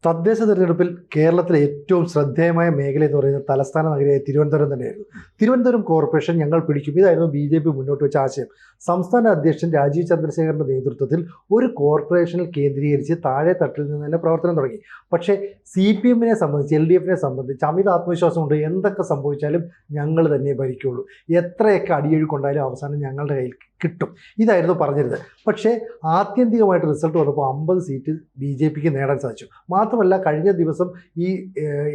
തദ്ദേശ തെരഞ്ഞെടുപ്പിൽ കേരളത്തിലെ ഏറ്റവും ശ്രദ്ധേയമായ മേഖല എന്ന് പറയുന്നത് തലസ്ഥാന നഗരിയായ തിരുവനന്തപുരം തന്നെയായിരുന്നു. തിരുവനന്തപുരം കോർപ്പറേഷൻ ഞങ്ങൾ പിടിക്കും, ഇതായിരുന്നു BJP മുന്നോട്ട് വെച്ച ആശയം. സംസ്ഥാന അധ്യക്ഷൻ രാജീവ് ചന്ദ്രശേഖറിന്റെ നേതൃത്വത്തിൽ ഒരു കോർപ്പറേഷനിൽ കേന്ദ്രീകരിച്ച് താഴെ തട്ടിൽ നിന്ന് തന്നെ പ്രവർത്തനം തുടങ്ങി. പക്ഷേ CPM-നെ സംബന്ധിച്ച്, LDF-നെ സംബന്ധിച്ച് അമിത ആത്മവിശ്വാസമുണ്ട്. എന്തൊക്കെ സംഭവിച്ചാലും ഞങ്ങൾ തന്നെ ഭരിക്കുള്ളൂ, എത്രയൊക്കെ അടിയൊഴുക്കുണ്ടായാലും അവസാനം ഞങ്ങളുടെ കയ്യിൽ കിട്ടും, ഇതായിരുന്നു പറഞ്ഞിരുന്നത്. പക്ഷേ ആത്യന്തികമായിട്ട് റിസൾട്ട് വന്നപ്പോൾ 50 സീറ്റ് BJPക്ക് നേടാൻ സാധിച്ചു. മാത്രമല്ല, കഴിഞ്ഞ ദിവസം ഈ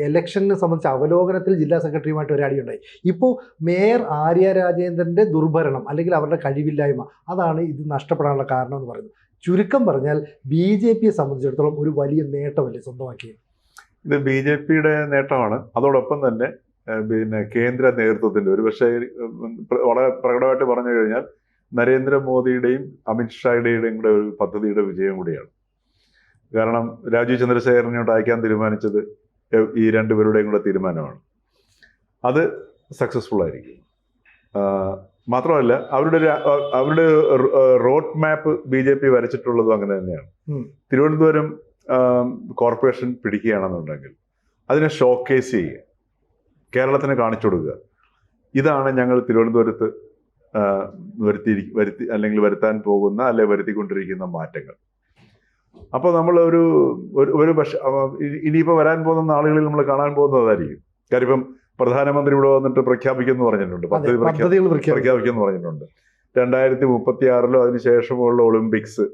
ഇലക്ഷനെ സംബന്ധിച്ച അവലോകനത്തിൽ ജില്ലാ സെക്രട്ടറിയുമായിട്ട് ഒരു അടിയുണ്ടായി. ഇപ്പോൾ മേയർ ആര്യ രാജേന്ദ്രൻ്റെ ദുർഭരണം അല്ലെങ്കിൽ അവരുടെ കഴിവില്ലായ്മ, അതാണ് ഇത് നഷ്ടപ്പെടാനുള്ള കാരണം എന്ന് പറയുന്നത്. ചുരുക്കം പറഞ്ഞാൽ BJPയെ സംബന്ധിച്ചിടത്തോളം ഒരു വലിയ നേട്ടമല്ലേ സ്വന്തമാക്കിയത്? ഇത് BJPയുടെ നേട്ടമാണ്. അതോടൊപ്പം തന്നെ കേന്ദ്ര നേതൃത്വത്തിൻ്റെ ഒരുപക്ഷെ വളരെ പ്രകടമായിട്ട് പറഞ്ഞു കഴിഞ്ഞാൽ നരേന്ദ്രമോദിയുടെയും അമിത്ഷായുടെയും കൂടെ ഒരു പദ്ധതിയുടെ വിജയം കൂടിയാണ്. കാരണം രാജീവ് ചന്ദ്രശേഖരനോട് അയക്കാൻ തീരുമാനിച്ചത് ഈ രണ്ടുപേരുടെയും കൂടെ തീരുമാനമാണ്. അത് സക്സസ്ഫുൾ ആയിരിക്കും. മാത്രമല്ല, അവരുടെ റോഡ് മാപ്പ് BJP വരച്ചിട്ടുള്ളതും അങ്ങനെ തന്നെയാണ്. തിരുവനന്തപുരം കോർപ്പറേഷൻ പിടിക്കുകയാണെന്നുണ്ടെങ്കിൽ അതിനെ ഷോക്കേസ് ചെയ്യുക, കേരളത്തിന് കാണിച്ചു കൊടുക്കുക. ഇതാണ് ഞങ്ങൾ തിരുവനന്തപുരത്ത് വരുത്താൻ പോകുന്ന വരുത്തിക്കൊണ്ടിരിക്കുന്ന മാറ്റങ്ങൾ. അപ്പോൾ നമ്മൾ ഒരു പക്ഷെ ഇനിയിപ്പോൾ വരാൻ പോകുന്ന നാളുകളിൽ നമ്മൾ കാണാൻ പോകുന്നതായിരിക്കും. കാര്യം ഇപ്പം പ്രധാനമന്ത്രി ഇവിടെ വന്നിട്ട് പ്രഖ്യാപിക്കുമെന്ന് പറഞ്ഞിട്ടുണ്ട്, പദ്ധതികൾ പ്രഖ്യാപിക്കുമെന്ന് പറഞ്ഞിട്ടുണ്ട്. 2036 അതിനുശേഷമുള്ള ഒളിമ്പിക്സ്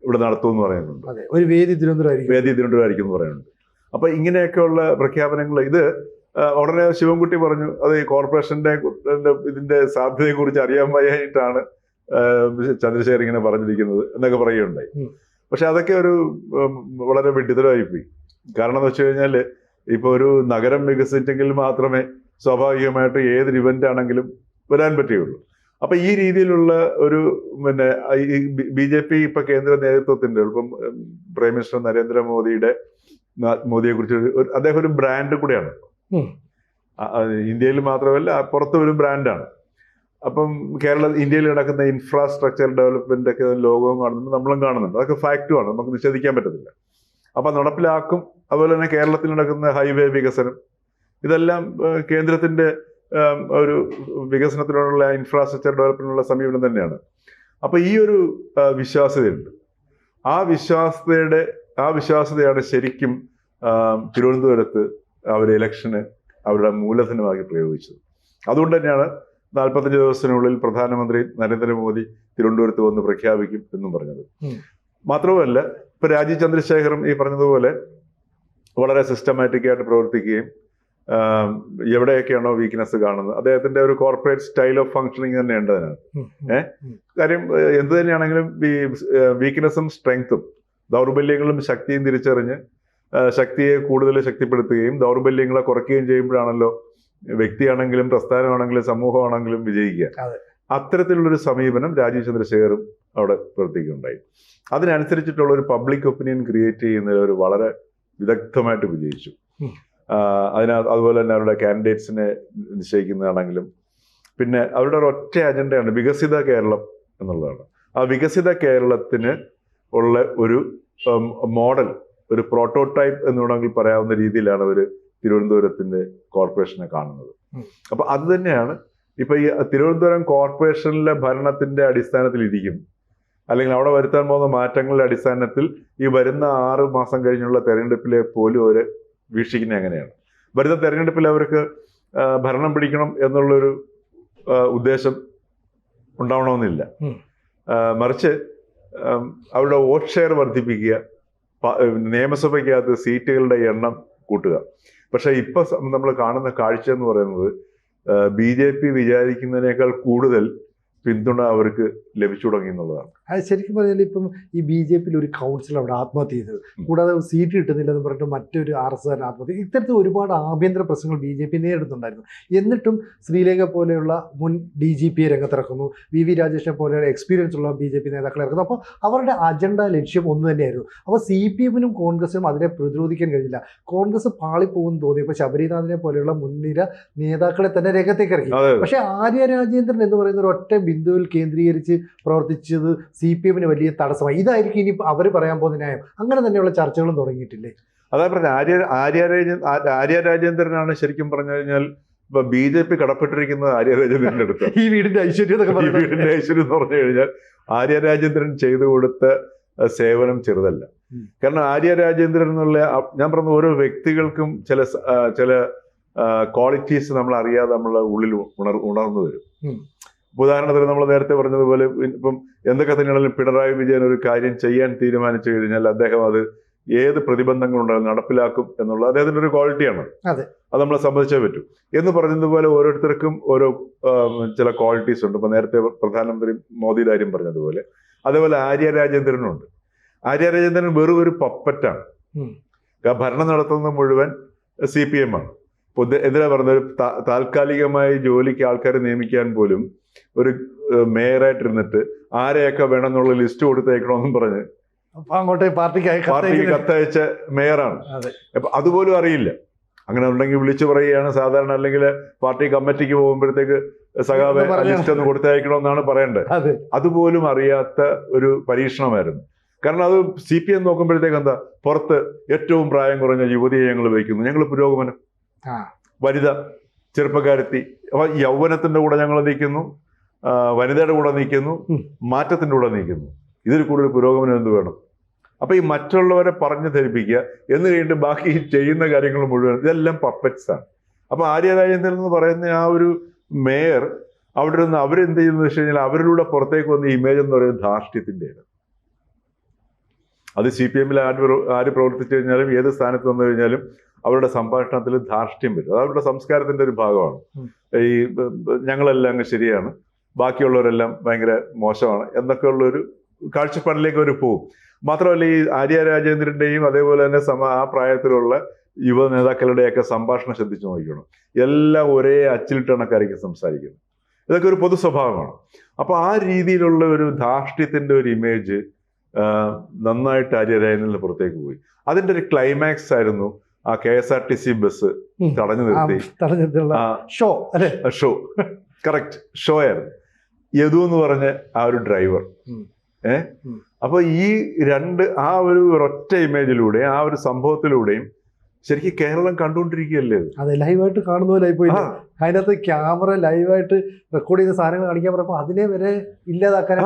ഇവിടെ നടത്തുമെന്ന് പറയുന്നുണ്ട്. ഒരു വേദി തിരുവനന്തപുരമായിരിക്കും എന്ന് പറയുന്നുണ്ട്. അപ്പൊ ഇങ്ങനെയൊക്കെയുള്ള പ്രഖ്യാപനങ്ങൾ ഇത് ഉടനെ ശിവൻകുട്ടി പറഞ്ഞു, അത് ഈ കോർപ്പറേഷന്റെ ഇതിന്റെ സാധ്യതയെക്കുറിച്ച് അറിയാൻ വയ്യായിട്ടാണ് ചന്ദ്രശേഖർ ഇങ്ങനെ പറഞ്ഞിരിക്കുന്നത് എന്നൊക്കെ പറയുകയുണ്ടായി. പക്ഷെ അതൊക്കെ ഒരു വളരെ വിഡ്ഢിതരായിപ്പോയി. കാരണം എന്ന് വെച്ച് കഴിഞ്ഞാൽ ഇപ്പൊ ഒരു നഗരം വികസിച്ചെങ്കിൽ മാത്രമേ സ്വാഭാവികമായിട്ട് ഏതൊരു ഇവന്റ് ആണെങ്കിലും വരാൻ പറ്റുകയുള്ളൂ. അപ്പൊ ഈ രീതിയിലുള്ള ഒരു ഈ BJP ഇപ്പൊ കേന്ദ്ര നേതൃത്വത്തിന്റെ ഇപ്പം പ്രൈം മിനിസ്റ്റർ മോദിയെ കുറിച്ച് അദ്ദേഹം ഒരു ബ്രാൻഡ് കൂടെയാണ്. ഇന്ത്യയിൽ മാത്രമല്ല പുറത്തും ഒരു ബ്രാൻഡാണ്. അപ്പം ഇന്ത്യയിൽ നടക്കുന്ന ഇൻഫ്രാസ്ട്രക്ചർ ഡെവലപ്മെന്റ് ഒക്കെ ലോകവും കാണുന്നുണ്ട്, നമ്മളും കാണുന്നുണ്ട്. അതൊക്കെ ഫാക്റ്റുമാണ്, നമുക്ക് നിഷേധിക്കാൻ പറ്റത്തില്ല. അപ്പൊ നടപ്പിലാക്കും. അതുപോലെ തന്നെ കേരളത്തിൽ നടക്കുന്ന ഹൈവേ വികസനം, ഇതെല്ലാം കേന്ദ്രത്തിന്റെ ഒരു വികസനത്തിനുള്ള ഇൻഫ്രാസ്ട്രക്ചർ ഡെവലപ്മെന്റിനുള്ള സമീപനം തന്നെയാണ്. അപ്പൊ ഈ ഒരു വിശ്വാസ്യതയുണ്ട്. ആ വിശ്വാസ്യതയാണ് ശരിക്കും തിരുവനന്തപുരത്ത് അവർ ഇലക്ഷന് അവരുടെ മൂലധനമാക്കി പ്രയോഗിച്ചത്. അതുകൊണ്ട് തന്നെയാണ് 45 ദിവസത്തിനുള്ളിൽ പ്രധാനമന്ത്രി നരേന്ദ്രമോദി തിരുവനന്തപുരത്ത് വന്ന് പ്രഖ്യാപിക്കും എന്നും പറഞ്ഞത്. മാത്രവുമല്ല, ഇപ്പൊ രാജീവ് ചന്ദ്രശേഖറും ഈ പറഞ്ഞതുപോലെ വളരെ സിസ്റ്റമാറ്റിക് ആയിട്ട് പ്രവർത്തിക്കുകയും എവിടെയൊക്കെയാണോ വീക്ക്നെസ് കാണുന്നത്, അദ്ദേഹത്തിന്റെ ഒരു കോർപ്പറേറ്റ് സ്റ്റൈൽ ഓഫ് ഫങ്ഷനിങ് തന്നെ ഉണ്ട് അതിനകത്ത്. കാര്യം എന്ത് തന്നെയാണെങ്കിലും വീക്ക്നെസ്സും സ്ട്രെങ്ത്തും ദൗർബല്യങ്ങളും ശക്തിയും തിരിച്ചറിഞ്ഞ് ശക്തിയെ കൂടുതൽ ശക്തിപ്പെടുത്തുകയും ദൗർബല്യങ്ങളെ കുറയ്ക്കുകയും ചെയ്യുമ്പോഴാണല്ലോ വ്യക്തിയാണെങ്കിലും പ്രസ്ഥാനമാണെങ്കിലും സമൂഹമാണെങ്കിലും വിജയിക്കുക. അത്തരത്തിലുള്ളൊരു സമീപനം രാജീവ് ചന്ദ്രശേഖറും അവിടെ പ്രവർത്തിക്കുകയുണ്ടായി. അതിനനുസരിച്ചിട്ടുള്ള ഒരു പബ്ലിക് ഒപ്പീനിയൻ ക്രിയേറ്റ് ചെയ്യുന്നതിൽ അവർ വളരെ വിദഗ്ധമായിട്ട് വിജയിച്ചു. അതുപോലെ തന്നെ അവരുടെ കാൻഡിഡേറ്റ്സിനെ നിശ്ചയിക്കുന്നതാണെങ്കിലും പിന്നെ അവരുടെ ഒരൊറ്റ അജണ്ടയാണ് വികസിത കേരളം എന്നുള്ളതാണ്. ആ വികസിത കേരളത്തിന് ഉള്ള ഒരു മോഡൽ, ഒരു പ്രോട്ടോടൈപ്പ് എന്ന് വേണമെങ്കിൽ പറയാവുന്ന രീതിയിലാണ് അവർ തിരുവനന്തപുരത്തിന്റെ കോർപ്പറേഷനെ കാണുന്നത്. അപ്പൊ അത് തന്നെയാണ് ഇപ്പൊ ഈ തിരുവനന്തപുരം കോർപ്പറേഷനിലെ ഭരണത്തിന്റെ അടിസ്ഥാനത്തിൽ ഇരിക്കും, അല്ലെങ്കിൽ അവിടെ വരുത്താൻ പോകുന്ന മാറ്റങ്ങളുടെ അടിസ്ഥാനത്തിൽ ഈ വരുന്ന 6 മാസം കഴിഞ്ഞുള്ള തെരഞ്ഞെടുപ്പിലെ പോലും അവര് വീക്ഷിക്കുന്നത് എങ്ങനെയാണ്. വരുന്ന തെരഞ്ഞെടുപ്പിൽ അവർക്ക് ഭരണം പിടിക്കണം എന്നുള്ളൊരു ഉദ്ദേശം ഉണ്ടാവണമെന്നില്ല. മറിച്ച് അവരുടെ വോട്ട് ഷെയർ വർദ്ധിപ്പിക്കുക, നിയമസഭയ്ക്കകത്ത് സീറ്റുകളുടെ എണ്ണം കൂട്ടുക. പക്ഷെ ഇപ്പൊ നമ്മൾ കാണുന്ന കാഴ്ച എന്ന് പറയുന്നത് BJP വിചാരിക്കുന്നതിനേക്കാൾ കൂടുതൽ പിന്തുണ അവർക്ക് ലഭിച്ചു തുടങ്ങി എന്നുള്ളതാണ്. അത് ശരിക്കും പറഞ്ഞാൽ ഇപ്പം ഈ BJPയിൽ ഒരു കൗൺസിലർ അവിടെ ആത്മഹത്യ ചെയ്തത്, കൂടാതെ സീറ്റ് കിട്ടുന്നില്ലെന്ന് പറഞ്ഞിട്ട് മറ്റൊരു RSകാരൻ ആത്മഹത്യ, ഇത്തരത്തിൽ ഒരുപാട് ആഭ്യന്തര പ്രശ്നങ്ങൾ BJP നേരിടുന്നുണ്ടായിരുന്നു. എന്നിട്ടും ശ്രീലേഖ പോലെയുള്ള മുൻ DGPയെ രംഗത്തിറക്കുന്നു, VV രാജേഷിനെ പോലെയുള്ള എക്സ്പീരിയൻസ് ഉള്ള BJP നേതാക്കളെ ഇറക്കുന്നു. അപ്പോൾ അവരുടെ അജണ്ട ലക്ഷ്യം ഒന്ന് തന്നെയായിരുന്നു. അപ്പോൾ CPM-നും കോൺഗ്രസിനും അതിനെ പ്രതിരോധിക്കാൻ കഴിഞ്ഞില്ല. കോൺഗ്രസ് പാളിപ്പോകുമെന്ന് തോന്നിയപ്പോൾ ശബരിനാഥിനെ പോലെയുള്ള മുൻനിര നേതാക്കളെ തന്നെ രംഗത്തേക്ക് ഇറക്കി. പക്ഷേ ആര്യ രാജേന്ദ്രൻ എന്ന് പറയുന്ന ഒരു ഒറ്റ ബിന്ദുവിൽ കേന്ദ്രീകരിച്ച് പ്രവർത്തിച്ചത് CPM-ന് വലിയ തടസ്സമായി. ഇതായിരിക്കും ഇനി അവർ പറയാൻ പോകുന്ന ന്യായം. അങ്ങനെ തന്നെയുള്ള ചർച്ചകളും തുടങ്ങിയിട്ടില്ലേ? അതാ പറഞ്ഞ ആര്യ രാജേന്ദ്രനാണ് ശരിക്കും പറഞ്ഞു കഴിഞ്ഞാൽ ഇപ്പൊ BJP കടപ്പെട്ടിരിക്കുന്നത് ആര്യ രാജേന്ദ്രന്റെ അടുത്ത്. ഈ വീടിന്റെ ഐശ്വര്യം എന്നൊക്കെ ഈ പറയുന്നത്. വീടിന്റെ ഐശ്വര്യം എന്ന് പറഞ്ഞു കഴിഞ്ഞാൽ ആര്യ രാജേന്ദ്രൻ ചെയ്തു കൊടുത്ത സേവനം ചെറുതല്ല. കാരണം ആര്യ രാജേന്ദ്രൻ എന്നുള്ള ഞാൻ പറഞ്ഞ ഓരോ വ്യക്തികൾക്കും ചില ക്വാളിറ്റീസ് നമ്മൾ അറിയാതെ നമ്മളെ ഉള്ളിൽ ഉണർന്നു വരും. ഉദാഹരണത്തിന് നമ്മൾ നേരത്തെ പറഞ്ഞതുപോലെ ഇപ്പം എന്തൊക്കെ തന്നെയാണെങ്കിലും പിണറായി വിജയൻ ഒരു കാര്യം ചെയ്യാൻ തീരുമാനിച്ചു കഴിഞ്ഞാൽ അദ്ദേഹം അത് ഏത് പ്രതിബന്ധങ്ങളുണ്ടാകും നടപ്പിലാക്കും എന്നുള്ളത് അദ്ദേഹത്തിന്റെ ഒരു ക്വാളിറ്റിയാണ്. അതെ, അത് നമ്മളെ സംബന്ധിച്ചേ പറ്റൂ. എന്ന് പറഞ്ഞതുപോലെ ഓരോരുത്തർക്കും ഓരോ ചില ക്വാളിറ്റീസ് ഉണ്ട്. ഇപ്പൊ നേരത്തെ പ്രധാനമന്ത്രി മോദിയുടെ കാര്യം പറഞ്ഞതുപോലെ അതേപോലെ ആര്യ രാജേന്ദ്രനുണ്ട്. ആര്യ രാജേന്ദ്രൻ വെറും ഒരു പപ്പറ്റാണ്. ഭരണം നടത്തുന്നത് മുഴുവൻ CPM ആണ്. എന്തിനാ പറഞ്ഞത്, താൽക്കാലികമായി ജോലിക്ക് ആൾക്കാരെ നിയമിക്കാൻ പോലും ഒരു മേയറായിട്ടിരുന്നിട്ട് ആരെയൊക്കെ വേണം എന്നുള്ള ലിസ്റ്റ് കൊടുത്തേക്കണമെന്നും പറഞ്ഞ് അങ്ങോട്ട് പാർട്ടിക്ക് കത്തയച്ച മേയറാണ്. അപ്പൊ അതുപോലും അറിയില്ല. അങ്ങനെ ഉണ്ടെങ്കിൽ വിളിച്ചു പറയുകയാണ് സാധാരണ, അല്ലെങ്കിൽ പാർട്ടി കമ്മിറ്റിക്ക് പോകുമ്പോഴത്തേക്ക് സഖാവ് ലിസ്റ്റ് ഒന്ന് കൊടുത്തയക്കണമെന്നാണ് പറയേണ്ടത്. അതുപോലും അറിയാത്ത ഒരു പരീക്ഷണമായിരുന്നു. കാരണം അത് CPM നോക്കുമ്പോഴത്തേക്ക് എന്താ, പുറത്ത് ഏറ്റവും പ്രായം കുറഞ്ഞ യുവതിയെ ഞങ്ങൾ വയ്ക്കുന്നു, ഞങ്ങൾ പുരോഗമനം, വനിത, ചെറുപ്പക്കാരെത്തി, അപ്പൊ യൗവനത്തിന്റെ കൂടെ ഞങ്ങൾ നിൽക്കുന്നു, വനിതയുടെ കൂടെ നിൽക്കുന്നു, മാറ്റത്തിന്റെ കൂടെ നിൽക്കുന്നു. ഇതിൽ കൂടുതൽ പുരോഗമനം എന്ത് വേണം? അപ്പൊ ഈ മറ്റുള്ളവരെ പറഞ്ഞു ധരിപ്പിക്കുക എന്ന് കഴിഞ്ഞിട്ട് ബാക്കി ചെയ്യുന്ന കാര്യങ്ങൾ മുഴുവൻ ഇതെല്ലാം പപ്പറ്റ്സ് ആണ്. അപ്പൊ ആര്യ രാജേന്ദ്രൻ എന്ന് പറയുന്ന ആ ഒരു മേയർ അവിടെ നിന്ന് അവരെന്ത് ചെയ്യുന്നത് വെച്ച് കഴിഞ്ഞാൽ അവരിലൂടെ പുറത്തേക്ക് വന്ന ഇമേജ് എന്ന് പറയുന്നത് ധാർഷ്ട്യത്തിൻ്റെയാണ്. അത് CPM-ൽ ആര് പ്രവർത്തിച്ചു കഴിഞ്ഞാലും ഏത് സ്ഥാനത്ത് വന്നു കഴിഞ്ഞാലും അവരുടെ സംഭാഷണത്തിൽ ധാർഷ്ട്യം വരും. അത് അവരുടെ സംസ്കാരത്തിന്റെ ഒരു ഭാഗമാണ്. ഈ ഞങ്ങളെല്ലാം അങ്ങ് ശരിയാണ്, ബാക്കിയുള്ളവരെല്ലാം ഭയങ്കര മോശമാണ് എന്നൊക്കെയുള്ളൊരു കാഴ്ചപ്പാടിലേക്ക് അവർ പോകും. മാത്രമല്ല ഈ ആര്യ രാജേന്ദ്രന്റെയും അതേപോലെ തന്നെ ആ പ്രായത്തിലുള്ള യുവ നേതാക്കളുടെയൊക്കെ സംഭാഷണം ശ്രദ്ധിച്ചു നോക്കണം. എല്ലാം ഒരേ അച്ചിലിട്ടണക്കായിരിക്കും സംസാരിക്കുന്നത്. ഇതൊക്കെ ഒരു പൊതു സ്വഭാവമാണ്. അപ്പൊ ആ രീതിയിലുള്ള ഒരു ധാർഷ്ട്യത്തിന്റെ ഒരു ഇമേജ് നന്നായിട്ട് ആര്യ രാജേന്ദ്രന് പുറത്തേക്ക് പോയി. അതിന്റെ ഒരു ക്ലൈമാക്സ് ആയിരുന്നു ആ KSRTC ബസ് തടഞ്ഞു നിർത്തി ഷോ കറക്റ്റ് ഷോ ആയിരുന്നു. യദു എന്ന് പറഞ്ഞ ആ ഒരു ഡ്രൈവർ. അപ്പൊ ഈ ആ ഒരു ഒറ്റ ഇമേജിലൂടെ ആ ഒരു സംഭവത്തിലൂടെയും ശരിക്കും കേരളം കണ്ടുകൊണ്ടിരിക്കുകയല്ലേ. അതെ, ലൈവായിട്ട് കാണുന്ന പോലെയായി പോയി. അതിനകത്ത് ക്യാമറ ലൈവായിട്ട് റെക്കോർഡ് ചെയ്ത സാധനങ്ങൾ കാണിക്കാൻ പറയുമ്പോൾ അതിനെ വരെ ഇല്ലാതാക്കാൻ.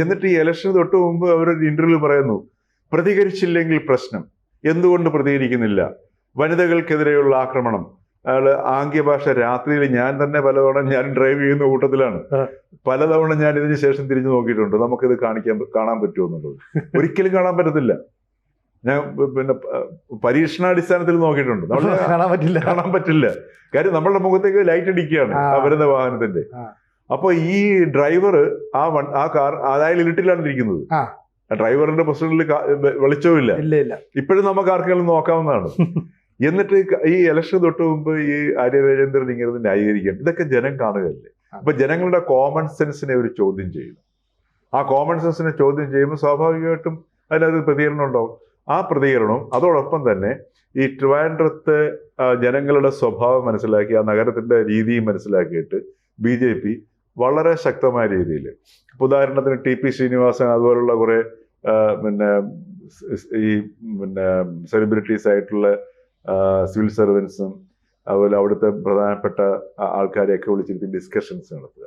എന്നിട്ട് ഈ ഇലക്ഷൻ തൊട്ട് മുമ്പ് അവരൊരു ഇന്റർവ്യൂ പറയുന്നു, പ്രതികരിച്ചില്ലെങ്കിൽ പ്രശ്നം, എന്തുകൊണ്ട് പ്രതികരിക്കുന്നില്ല, വനിതകൾക്കെതിരെയുള്ള ആക്രമണം, അയാള് ആംഗ്യഭാഷ രാത്രിയിൽ ഞാൻ തന്നെ പലതവണ ഞാൻ ഡ്രൈവ് ചെയ്യുന്ന കൂട്ടത്തിലാണ്, പലതവണ ഞാൻ ഇതിന് ശേഷം തിരിഞ്ഞു നോക്കിയിട്ടുണ്ട്, നമുക്കിത് കാണാൻ പറ്റുമോ എന്നുള്ളത്. ഒരിക്കലും കാണാൻ പറ്റത്തില്ല. ഞാൻ പിന്നെ പരീക്ഷണാടിസ്ഥാനത്തിൽ നോക്കിയിട്ടുണ്ട്, നമ്മൾ കാണാൻ പറ്റില്ല. കാര്യം നമ്മളുടെ മുഖത്തേക്ക് ലൈറ്റ് അടിക്കുകയാണ് വരുന്ന വാഹനത്തിന്റെ. അപ്പൊ ഈ ഡ്രൈവർ ആ കാർ അതായത് ഇരുട്ടിലാണ് ഇരിക്കുന്നത്. ഡ്രൈവറിന്റെ പൊസിഷനിൽ വെളിച്ചവും ഇല്ല. ഇപ്പോഴും നമുക്ക് ആർക്കെങ്കിലും നോക്കാവുന്നതാണ്. എന്നിട്ട് ഈ ഇലക്ഷൻ തൊട്ട് മുമ്പ് ഈ ആര്യ രാജേന്ദ്രൻ ഇങ്ങനെ ന്യായീകരിക്കണം. ഇതൊക്കെ ജനം കാണുകയല്ലേ. അപ്പൊ ജനങ്ങളുടെ കോമൺ സെൻസിനെ ഒരു ചോദ്യം ചെയ്യുന്നു. ആ കോമൺ സെൻസിനെ ചോദ്യം ചെയ്യുമ്പോൾ സ്വാഭാവികമായിട്ടും അതിനൊരു പ്രതികരണം ഉണ്ടാവും. ആ പ്രതികരണവും അതോടൊപ്പം തന്നെ ഈ ട്രിവാൻഡ്രത്തെ ജനങ്ങളുടെ സ്വഭാവം മനസ്സിലാക്കി, ആ നഗരത്തിന്റെ രീതിയും മനസ്സിലാക്കിയിട്ട് BJP വളരെ ശക്തമായ രീതിയിൽ, ഉദാഹരണത്തിന് TP ശ്രീനിവാസൻ അതുപോലുള്ള കുറെ സെലിബ്രിറ്റീസ് ആയിട്ടുള്ള സിവിൽ സർവൻസും അതുപോലെ അവിടുത്തെ പ്രധാനപ്പെട്ട ആൾക്കാരെയൊക്കെ വിളിച്ചിരുത്തി ഡിസ്കഷൻസ് നടത്തുക.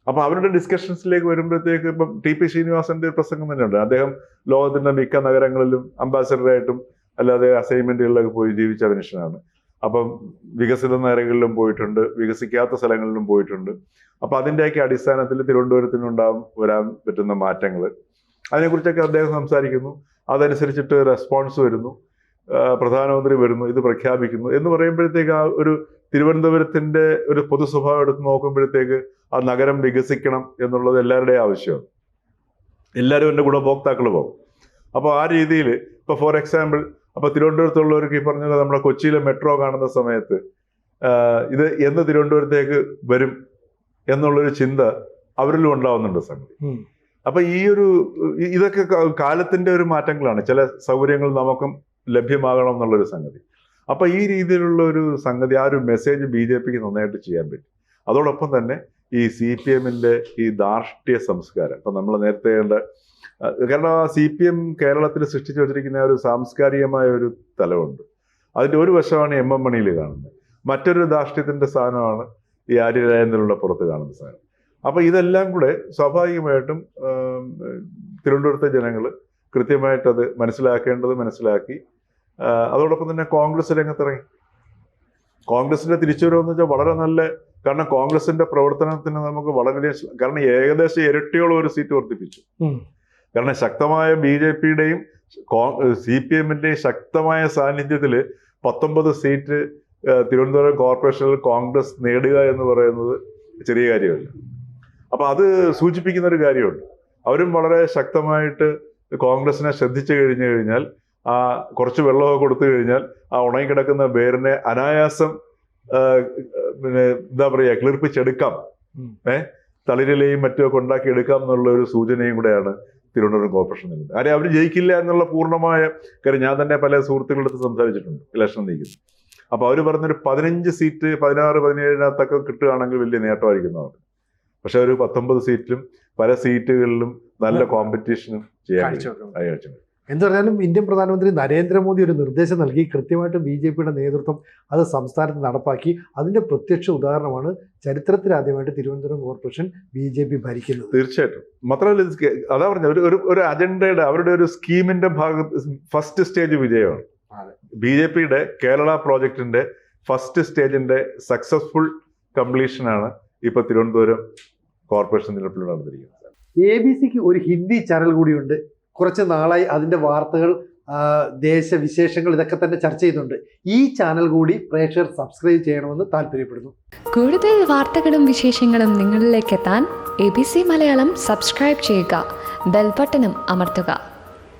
അപ്പൊ അവരുടെ ഡിസ്കഷൻസിലേക്ക് വരുമ്പോഴത്തേക്ക് ഇപ്പം TP ശ്രീനിവാസന്റെ ഒരു പ്രസംഗം തന്നെയുണ്ട്. അദ്ദേഹം ലോകത്തിന്റെ മിക്ക നഗരങ്ങളിലും അംബാസഡറായിട്ടും അല്ലാതെ അസൈൻമെന്റുകളിലൊക്കെ പോയി ജീവിച്ച മനുഷ്യനാണ്. അപ്പം വികസിത നഗരങ്ങളിലും പോയിട്ടുണ്ട്, വികസിക്കാത്ത സ്ഥലങ്ങളിലും പോയിട്ടുണ്ട്. അപ്പൊ അതിൻ്റെയൊക്കെ അടിസ്ഥാനത്തിൽ വരാൻ പറ്റുന്ന മാറ്റങ്ങൾ, അതിനെക്കുറിച്ചൊക്കെ അദ്ദേഹം സംസാരിക്കുന്നു. അതനുസരിച്ചിട്ട് റെസ്പോൺസ് വരുന്നു, പ്രധാനമന്ത്രി വരുന്നു, ഇത് പ്രഖ്യാപിക്കുന്നു എന്ന് പറയുമ്പോഴത്തേക്ക് ആ ഒരു തിരുവനന്തപുരത്തിന്റെ ഒരു പൊതു സ്വഭാവം എടുത്ത് നോക്കുമ്പോഴത്തേക്ക് ആ നഗരം വികസിക്കണം എന്നുള്ളത് എല്ലാവരുടെയും ആവശ്യമാണ്. എല്ലാവരും എൻ്റെ ഗുണഭോക്താക്കൾ പോകും. അപ്പോൾ ആ രീതിയിൽ ഇപ്പൊ ഫോർ എക്സാമ്പിൾ അപ്പൊ തിരുവനന്തപുരത്തുള്ളവർക്ക് ഈ പറഞ്ഞ നമ്മുടെ കൊച്ചിയിലെ മെട്രോ കാണുന്ന സമയത്ത് ഇത് എന്ന് തിരുവനന്തപുരത്തേക്ക് വരും എന്നുള്ളൊരു ചിന്ത അവരിലും ഉണ്ടാവുന്നുണ്ട് സംഗതി. അപ്പൊ ഇതൊക്കെ കാലത്തിന്റെ ഒരു മാറ്റങ്ങളാണ്. ചില സൗകര്യങ്ങൾ നമുക്കും ലഭ്യമാകണം എന്നുള്ളൊരു സംഗതി. അപ്പൊ ഈ രീതിയിലുള്ള ഒരു സംഗതി, ആ ഒരു മെസ്സേജ് BJPക്ക് നന്നായിട്ട് ചെയ്യാൻ പറ്റും. അതോടൊപ്പം തന്നെ ഈ CPM-ന്റെ ഈ ധാർഷ്ട്യ സംസ്കാരം. ഇപ്പം നമ്മൾ നേരത്തെ കണ്ട, കാരണം CPM കേരളത്തിൽ സൃഷ്ടിച്ചു വച്ചിരിക്കുന്ന ഒരു സാംസ്കാരികമായ ഒരു തലമുണ്ട്. അതിൻ്റെ ഒരു വശമാണ് MM മണിയിൽ കാണുന്നത്, മറ്റൊരു ധാർഷ്ട്യത്തിൻ്റെ സാധനമാണ് ഈ ആര്യ രാജേന്ദ്രനുള്ള പുറത്ത് കാണുന്ന സാധനം. അപ്പോൾ ഇതെല്ലാം കൂടെ സ്വാഭാവികമായിട്ടും തിരുവനന്തപുരത്തെ ജനങ്ങൾ കൃത്യമായിട്ടത് മനസ്സിലാക്കി. അതോടൊപ്പം തന്നെ കോൺഗ്രസ് രംഗത്തിറങ്ങി. കോൺഗ്രസിന്റെ തിരിച്ചുവരവെന്ന് വെച്ചാൽ വളരെ നല്ല, കാരണം കോൺഗ്രസിന്റെ പ്രവർത്തനത്തിന് നമുക്ക് വളരെയധികം, കാരണം ഏകദേശം ഇരട്ടിയോളം ഒരു സീറ്റ് വർദ്ധിപ്പിച്ചു. കാരണം ശക്തമായ BJP-യുടെയും CPM-ന്റെയും ശക്തമായ സാന്നിധ്യത്തിൽ 19 സീറ്റ് തിരുവനന്തപുരം കോർപ്പറേഷനിൽ കോൺഗ്രസ് നേടുക എന്ന് പറയുന്നത് ചെറിയ കാര്യമല്ല. അപ്പൊ അത് സൂചിപ്പിക്കുന്ന ഒരു കാര്യമുണ്ട്. അവരും വളരെ ശക്തമായിട്ട് കോൺഗ്രസിനെ ശ്രദ്ധിച്ചു കഴിഞ്ഞാൽ, ആ കുറച്ച് വെള്ളമൊക്കെ കൊടുത്തു കഴിഞ്ഞാൽ ആ ഉണങ്ങിക്കിടക്കുന്ന വേരിനെ അനായാസം പിന്നെ എന്താ പറയുക കിളിർപ്പിച്ചെടുക്കാം, തളിരിലയും മറ്റുമൊക്കെ ഉണ്ടാക്കി എടുക്കാം എന്നുള്ള ഒരു സൂചനയും കൂടെയാണ് തിരുവനന്തപുരം കോർപ്പറേഷൻ നൽകുന്നത്. കാര്യം അവർ ജയിക്കില്ല എന്നുള്ള പൂർണ്ണമായ കാര്യം ഞാൻ തന്നെ പല സുഹൃത്തുക്കളടുത്ത് സംസാരിച്ചിട്ടുണ്ട് ഇലക്ഷൻ നീക്കുന്നത്. അപ്പൊ അവർ പറഞ്ഞൊരു 15 സീറ്റ് 16, 17 കിട്ടുകയാണെങ്കിൽ വലിയ നേട്ടമായിരിക്കും അവർക്ക്. പക്ഷെ ഒരു 19 സീറ്റിലും പല സീറ്റുകളിലും നല്ല കോമ്പറ്റീഷനും ചെയ്യാൻ കഴിയും. എന്ത് പറഞ്ഞാലും ഇന്ത്യൻ പ്രധാനമന്ത്രി നരേന്ദ്രമോദി ഒരു നിർദ്ദേശം നൽകി, കൃത്യമായിട്ട് BJP-യുടെ നേതൃത്വം അത് സംസ്ഥാനത്ത് നടപ്പാക്കി. അതിന്റെ പ്രത്യക്ഷ ഉദാഹരണമാണ് ചരിത്രത്തിലാദ്യമായിട്ട് തിരുവനന്തപുരം കോർപ്പറേഷൻ BJP ഭരിക്കുന്നത്. തീർച്ചയായിട്ടും. മാത്രമല്ല അതാ പറഞ്ഞ ഒരു അജണ്ടയുടെ, അവരുടെ ഒരു സ്കീമിന്റെ ഫസ്റ്റ് സ്റ്റേജ് വിജയമാണ്. BJP-യുടെ കേരള പ്രോജക്റ്റിന്റെ ഫസ്റ്റ് സ്റ്റേജിന്റെ സക്സസ്ഫുൾ കംപ്ലീഷനാണ് ഇപ്പൊ തിരുവനന്തപുരം കോർപ്പറേഷൻ നിലവിൽ നടന്നിരിക്കുന്നത്. ABC-ക്ക് ഒരു ഹിന്ദി ചാനൽ കൂടിയുണ്ട്. കുറച്ച് നാളായി അതിൻ്റെ വാർത്തകൾ, ദേശവിശേഷങ്ങൾ ഇതൊക്കെ തന്നെ ചർച്ച ചെയ്യുന്നുണ്ട്. ഈ ചാനൽ കൂടി പ്രേക്ഷകർ സബ്സ്ക്രൈബ് ചെയ്യണമെന്ന് താല്പര്യപ്പെടുന്നു. കൂടുതൽ വാർത്തകളും വിശേഷങ്ങളും നിങ്ങളിലേക്ക് എത്താൻ ABC മലയാളം സബ്സ്ക്രൈബ് ചെയ്യുക, ബെൽ ബട്ടണും അമർത്തുക.